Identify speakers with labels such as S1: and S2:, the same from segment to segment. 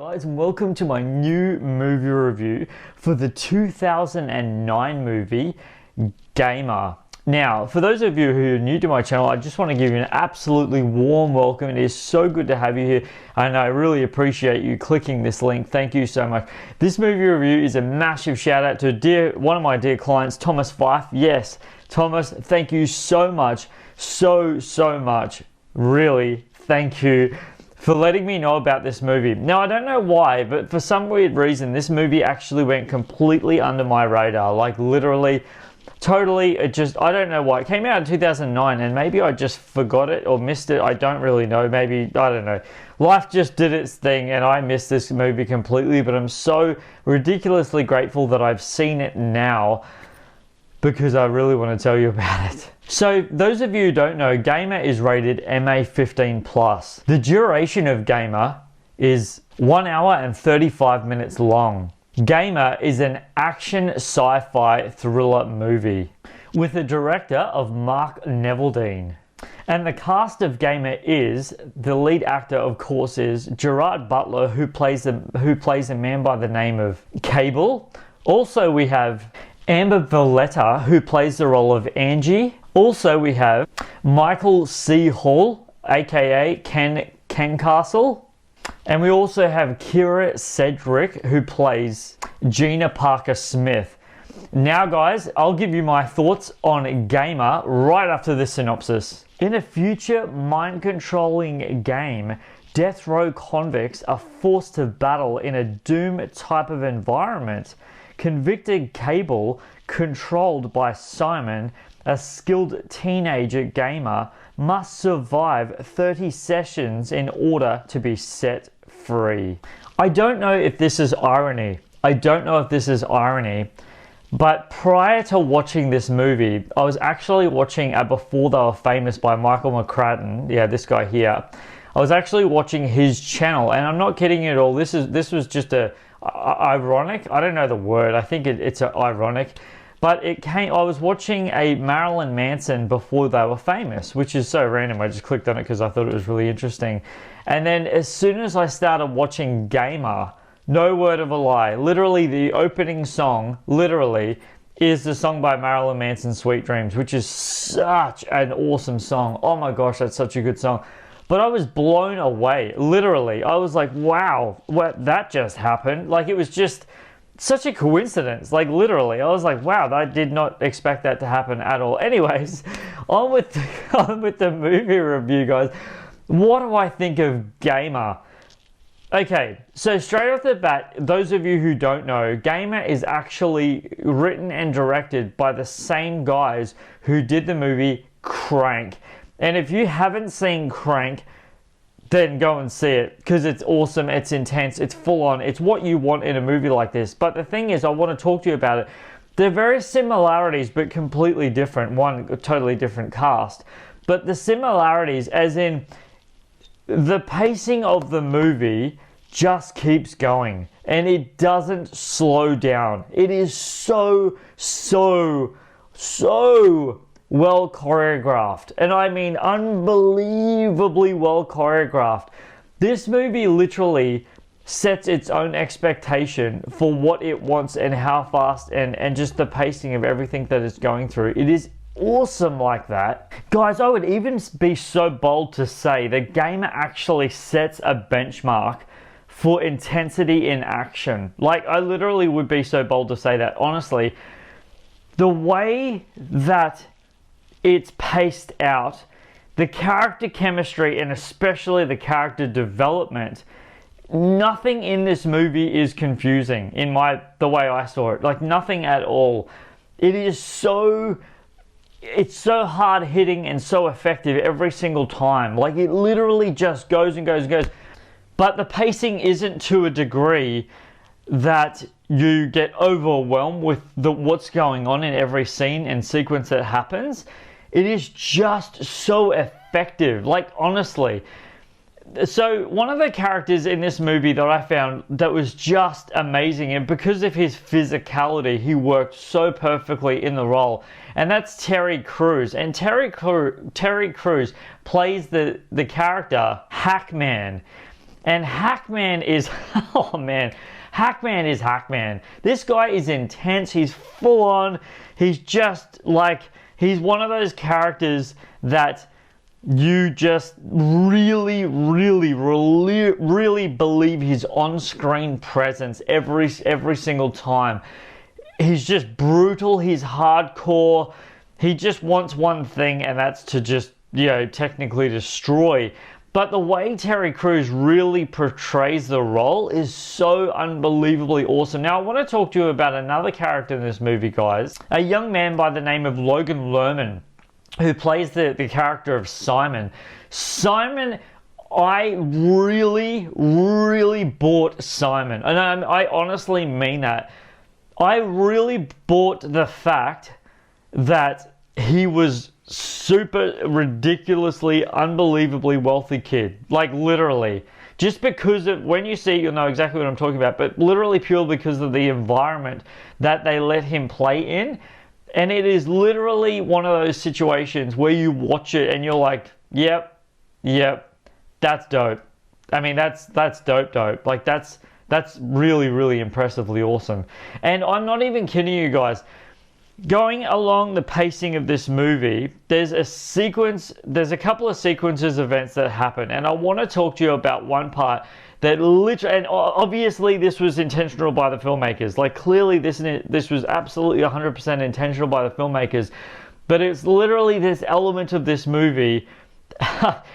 S1: Guys, and welcome to my new movie review for the 2009 movie Gamer. Now, for those of you who are new to my channel, I just want to give you an absolutely warm welcome. It is so good to have you here, and I really appreciate you clicking this link. Thank you so much. This movie review is a massive shout out to one of my dear clients, Thomas Fife. Yes, Thomas, thank you so much, so much. Really, thank you for letting me know about this movie. Now, I don't know why, but for some weird reason, this movie actually went completely under my radar. Like, literally, totally, I don't know why. It came out in 2009, and maybe I just forgot it or missed it. I don't really know. Maybe, I don't know. Life just did its thing, and I missed this movie completely, but I'm so ridiculously grateful that I've seen it now, because I really want to tell you about it. So, those of you who don't know, Gamer is rated MA15+. The duration of Gamer is 1 hour and 35 minutes long. Gamer is an action sci-fi thriller movie with a director of Mark Neveldine. And the cast of Gamer is, the lead actor of course is Gerard Butler, who plays a man by the name of Kable. Also we have Amber Valletta, who plays the role of Angie. Also we have MichaelC.Hall, aka Ken Castle. And we also have Kira Cedric, who plays Gina Parker Smith. Now guys, I'll give you my thoughts on Gamer right after this synopsis. In a future mind-controlling game, death row convicts are forced to battle in a Doom type of environment. Convicted Kable, controlled by Simon, a skilled teenager gamer, must survive 30 sessions in order to be set free. I don't know if this is irony. But prior to watching this movie, I was actually watching Before They Were Famous by Michael McCracken. Yeah, this guy here. I was actually watching his channel, and I'm not kidding you at all. This was just ironic. I don't know the word. I think it's ironic. But I was watching a Marilyn Manson Before They Were Famous, which is so random. I just clicked on it because I thought it was really interesting. And then as soon as I started watching Gamer, no word of a lie, literally the opening song, is the song by Marilyn Manson, Sweet Dreams, which is such an awesome song. Oh my gosh, that's such a good song. But I was blown away, literally. I was like, wow, that just happened. Like, it was just such a coincidence, like literally. I was like, wow, I did not expect that to happen at all. Anyways, on with the movie review, guys. What do I think of Gamer? Okay, so straight off the bat, those of you who don't know, Gamer is actually written and directed by the same guys who did the movie Crank. And if you haven't seen Crank, then go and see it, because it's awesome, it's intense, it's full on, it's what you want in a movie like this. But the thing is, I want to talk to you about it. There are various similarities, but completely different. One, a totally different cast. But the similarities, as in, the pacing of the movie just keeps going, and it doesn't slow down. It is so well choreographed, and I mean unbelievably well choreographed. This movie literally sets its own expectation for what it wants and how fast and just the pacing of everything that it's going through. It is awesome like that. Guys, I would even be so bold to say that Gamer actually sets a benchmark for intensity in action. Like, I literally would be so bold to say that. Honestly, the way that it's paced out, the character chemistry, and especially the character development, nothing in this movie is confusing in the way I saw it. Like, nothing at all. It's so hard hitting and so effective every single time. Like, it literally just goes and goes and goes. But the pacing isn't to a degree that you get overwhelmed with what's going on in every scene and sequence that happens. It is just so effective, like, honestly. So one of the characters in this movie that I found that was just amazing, and because of his physicality, he worked so perfectly in the role, and that's Terry Crews. And Terry Crews plays the character Hackman. And Hackman is, oh man, Hackman is Hackman. This guy is intense. He's full on. He's just like, he's one of those characters that you just really believe his on-screen presence every single time. He's just brutal. He's hardcore. He just wants one thing, and that's to just, you know, technically destroy. But the way Terry Crews really portrays the role is so unbelievably awesome. Now, I want to talk to you about another character in this movie, guys. A young man by the name of Logan Lerman, who plays the character of Simon. Simon, I really bought Simon. And I honestly mean that. I really bought the fact that he was super ridiculously unbelievably wealthy kid, like literally, just because of, when you see, you'll know exactly what I'm talking about, but literally pure because of the environment that they let him play in. And it is literally one of those situations where you watch it and you're like, yep, that's dope. I mean, that's dope. Like that's really impressively awesome. And I'm not even kidding you guys. Going along the pacing of this movie, there's a couple of sequences events that happen, and I want to talk to you about one part that literally, and obviously this was intentional by the filmmakers. Like clearly this was absolutely 100% intentional by the filmmakers, but it's literally this element of this movie.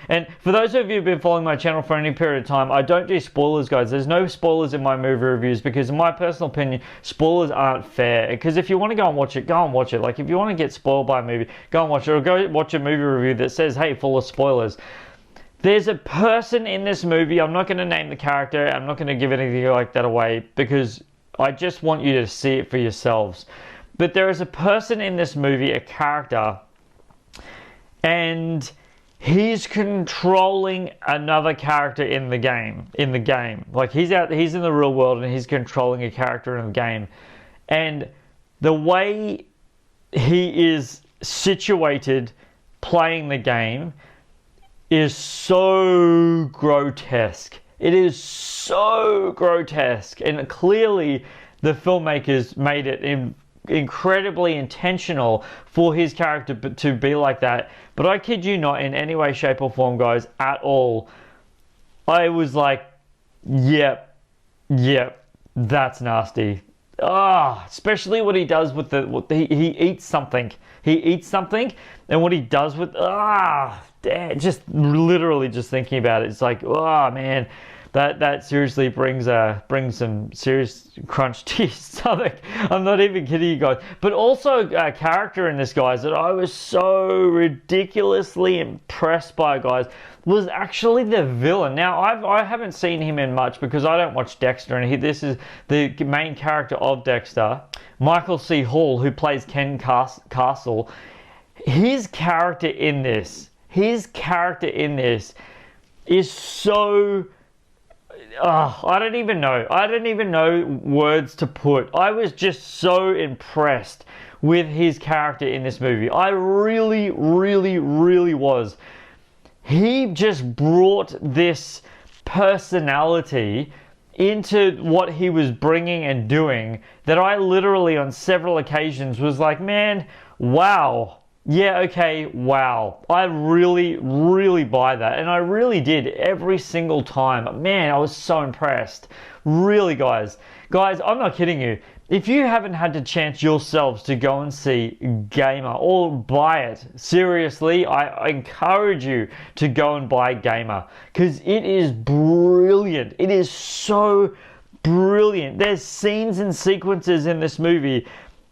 S1: And for those of you who've been following my channel for any period of time, I don't do spoilers, guys. There's no spoilers in my movie reviews because in my personal opinion, spoilers aren't fair. Because if you want to go and watch it, go and watch it. Like if you want to get spoiled by a movie, go and watch it, or go watch a movie review that says, hey, full of spoilers. There's a person in this movie, I'm not going to name the character, I'm not going to give anything like that away because I just want you to see it for yourselves. But there is a person in this movie, a character, and he's controlling another character in the game. Like he's in the real world and he's controlling a character in the game. And the way he is situated playing the game is so grotesque. It is so grotesque. And clearly the filmmakers made it incredibly intentional for his character to be like that. But I kid you not, in any way, shape or form, guys, at all, I was like, yep, that's nasty. Especially what he does with he eats something. And what he does with, damn, just literally just thinking about it, it's like, man, that seriously brings some serious crunch to your stomach. I'm not even kidding you guys. But also a character in this, guys, that I was so ridiculously impressed by, guys, was actually the villain. Now, I haven't seen him in much because I don't watch Dexter, and this is the main character of Dexter, MichaelC.Hall, who plays Ken Castle. His character in this is so... I don't even know words to put. I was just so impressed with his character in this movie. I really was. He just brought this personality into what he was bringing and doing that I literally on several occasions was like, man, wow. Yeah, okay, wow. I really buy that. And I really did every single time. Man, I was so impressed. Really, guys. Guys, I'm not kidding you. If you haven't had the chance yourselves to go and see Gamer or buy it, seriously, I encourage you to go and buy Gamer because it is brilliant. It is so brilliant. There's scenes and sequences in this movie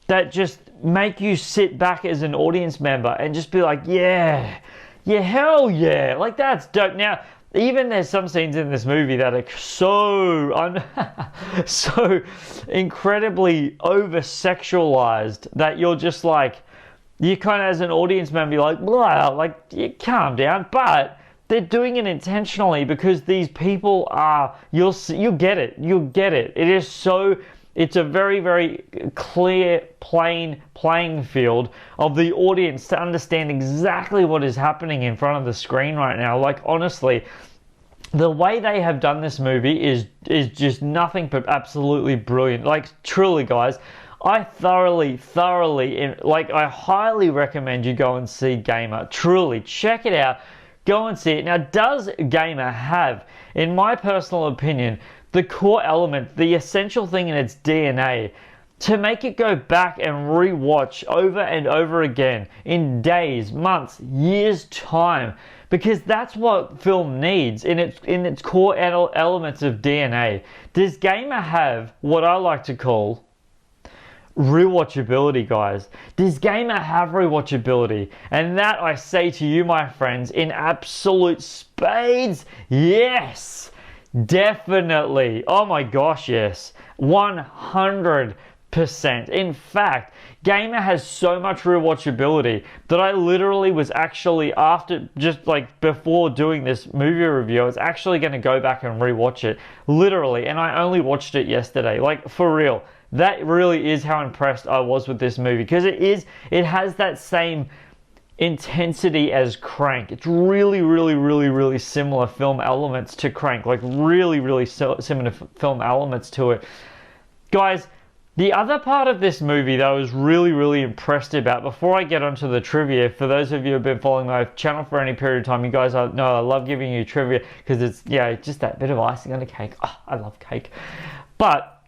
S1: that just make you sit back as an audience member and just be like, yeah, hell yeah, like that's dope. Now, even there's some scenes in this movie that are so incredibly over-sexualized that you're just like, you kind of as an audience member, you're like, blah, like, you calm down, but they're doing it intentionally because these people are, you get it. It is so... It's a very clear, plain playing field of the audience to understand exactly what is happening in front of the screen right now. Like, honestly, the way they have done this movie is just nothing but absolutely brilliant. Like, truly, guys, I I highly recommend you go and see Gamer. Truly, check it out. Go and see it. Now, does Gamer have, in my personal opinion, the core element, the essential thing in its DNA to make it go back and re-watch over and over again in days, months, years' time? Because that's what film needs in its core elements of DNA. Does Gamer have what I like to call rewatchability, guys? Does Gamer have rewatchability? And that, I say to you, my friends, in absolute spades, yes, definitely. Oh my gosh, yes, 100%. In fact, Gamer has so much rewatchability that I literally was actually, after, just like before doing this movie review, I was actually going to go back and rewatch it, literally, and I only watched it yesterday. Like, for real, that really is how impressed I was with this movie, because it has that same intensity as Crank. It's really similar film elements to Crank, like really similar film elements to it, guys. The other part of this movie that I was really impressed about, before I get onto the trivia, for those of you who have been following my channel for any period of time, you guys know I love giving you trivia, because it's, yeah, just that bit of icing on the cake. Oh, I love cake. But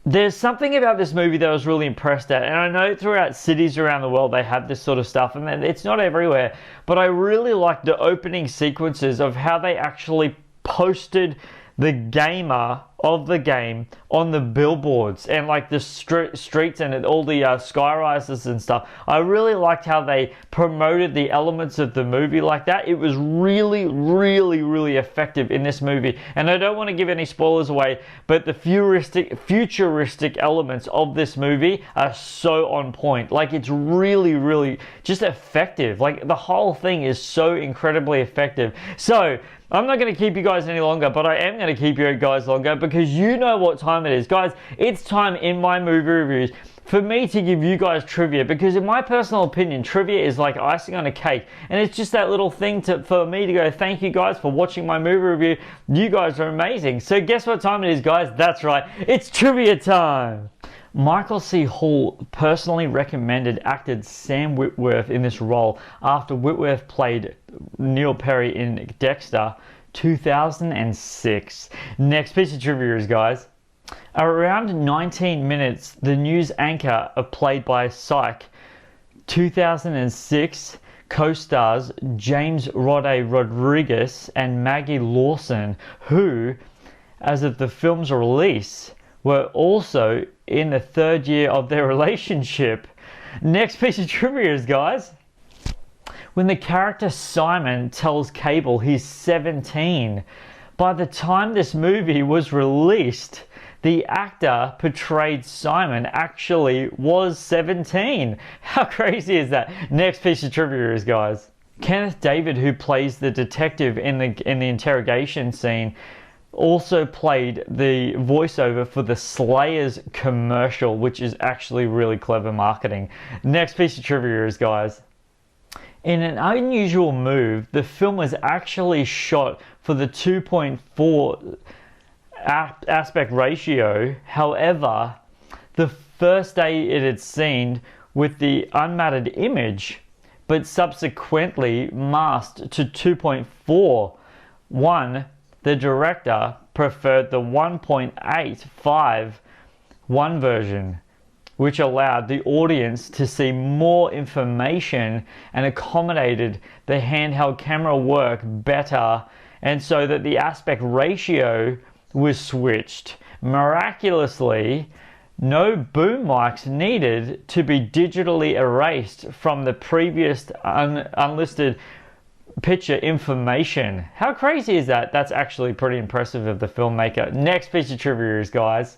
S1: there's something about this movie that I was really impressed at, and I know throughout cities around the world they have this sort of stuff, and it's not everywhere, but I really like the opening sequences of how they actually posted the gamer of the game on the billboards and like the streets and all the sky rises and stuff. I really liked how they promoted the elements of the movie like that. It was really effective in this movie. And I don't want to give any spoilers away, but the futuristic elements of this movie are so on point. Like, it's really just effective. Like, the whole thing is so incredibly effective. So I'm not going to keep you guys any longer, but I am going to keep you guys longer, because you know what time it is. Guys, it's time in my movie reviews for me to give you guys trivia, because in my personal opinion, trivia is like icing on a cake, and it's just that little thing for me to go, thank you guys for watching my movie review. You guys are amazing. So guess what time it is, guys? That's right, it's trivia time. MichaelC.Hall personally recommended actor Sam Witwer in this role after Witwer played Neil Perry in Dexter 2006. Next piece of trivia is, guys, around 19 minutes, the news anchor played by Psych 2006 co-stars James Rodriguez and Maggie Lawson, who, as of the film's release, were also in the third year of their relationship. Next piece of trivia is, guys, when the character Simon tells Kable he's 17, by the time this movie was released, the actor portrayed Simon actually was 17. How crazy is that? Next piece of trivia is, guys, Kenneth David, who plays the detective in the interrogation scene, also played the voiceover for the Slayers commercial, which is actually really clever marketing. Next piece of trivia is, guys, in an unusual move, the film was actually shot for the 2.4 aspect ratio. However, the first day it had seen with the unmatted image, but subsequently masked to 2.4. The director preferred the 1.851 version, which allowed the audience to see more information and accommodated the handheld camera work better, and so that the aspect ratio was switched. Miraculously, no boom mics needed to be digitally erased from the previous unlisted picture information. How crazy is that? That's actually pretty impressive of the filmmaker. Next piece of trivia is, guys,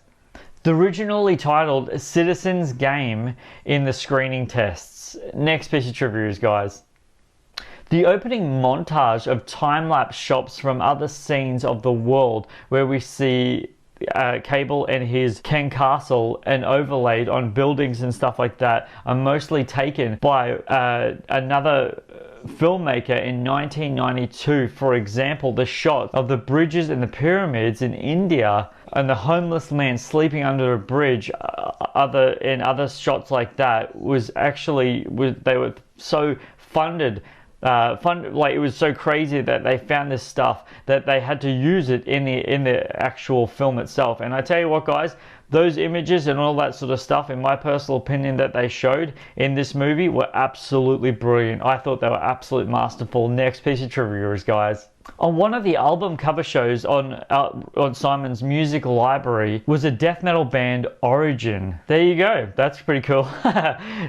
S1: the originally titled Citizen's Game in the screening tests. Next piece of trivia is, guys, the opening montage of time-lapse shots from other scenes of the world where we see Kable and his Ken Castle and overlaid on buildings and stuff like that are mostly taken by another filmmaker in 1992. For example, the shot of the bridges and the pyramids in India and the homeless man sleeping under a bridge, other shots like that they were so funded. Like it was so crazy that they found this stuff that they had to use it in the actual film itself. And I tell you what, guys, those images and all that sort of stuff, in my personal opinion, that they showed in this movie were absolutely brilliant. I thought they were absolutely masterful. Next piece of trivia is, guys, on one of the album cover shows on Simon's music library was a death metal band, Origin. There you go. That's pretty cool.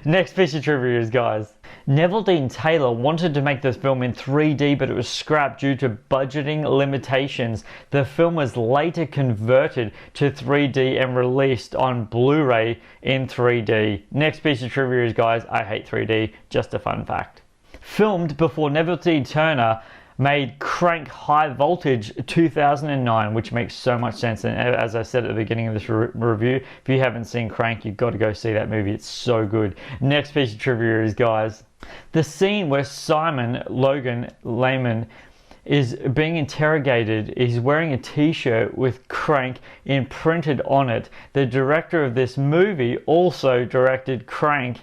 S1: Next piece of trivia is, guys, Neville Dean Taylor wanted to make this film in 3D, but it was scrapped due to budgeting limitations. The film was later converted to 3D and released on Blu-ray in 3D. Next piece of trivia is, guys, I hate 3D. Just a fun fact. Filmed before Neville Dean Taylor made Crank High Voltage 2009, which makes so much sense. And as I said at the beginning of this review, if you haven't seen Crank, you've got to go see that movie. It's so good. Next piece of trivia is, guys, the scene where Simon Logan Layman is being interrogated. He's wearing a t-shirt with Crank imprinted on it. The director of this movie also directed Crank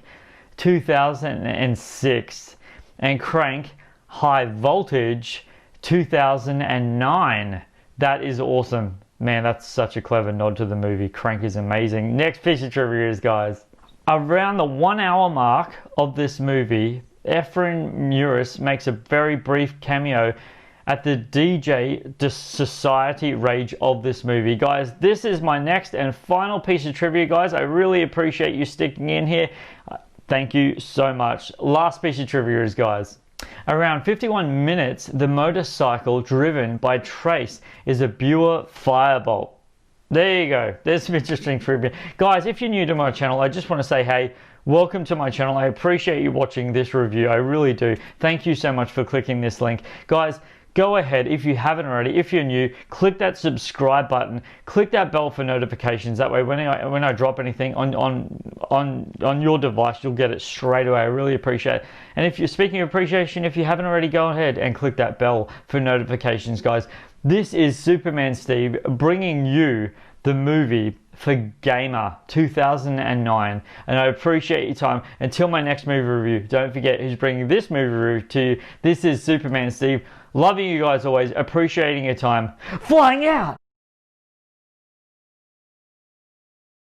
S1: 2006 and Crank High Voltage 2009. That is awesome. Man, that's such a clever nod to the movie. Crank is amazing. Next piece of trivia is, guys, around the 1 hour mark of this movie, Efren Muris makes a very brief cameo at the DJ Society rage of this movie. Guys, this is my next and final piece of trivia, guys. I really appreciate you sticking in here. Thank you so much. Last piece of trivia is, guys, around 51 minutes, the motorcycle driven by Trace is a Buer Firebolt. There you go. There's some interesting trivia. Guys, if you're new to my channel, I just want to say, hey, welcome to my channel. I appreciate you watching this review. I really do. Thank you so much for clicking this link. Guys, go ahead, if you haven't already, if you're new, click that subscribe button, click that bell for notifications. That way when I drop anything on your device, you'll get it straight away. I really appreciate it. And if you're speaking of appreciation, if you haven't already, go ahead and click that bell for notifications, guys. This is Superman Steve bringing you the movie for Gamer 2009, and I appreciate your time. Until my next movie review, don't forget who's bringing this movie review to you. This is Superman Steve. Loving you guys always, appreciating your time. Flying out!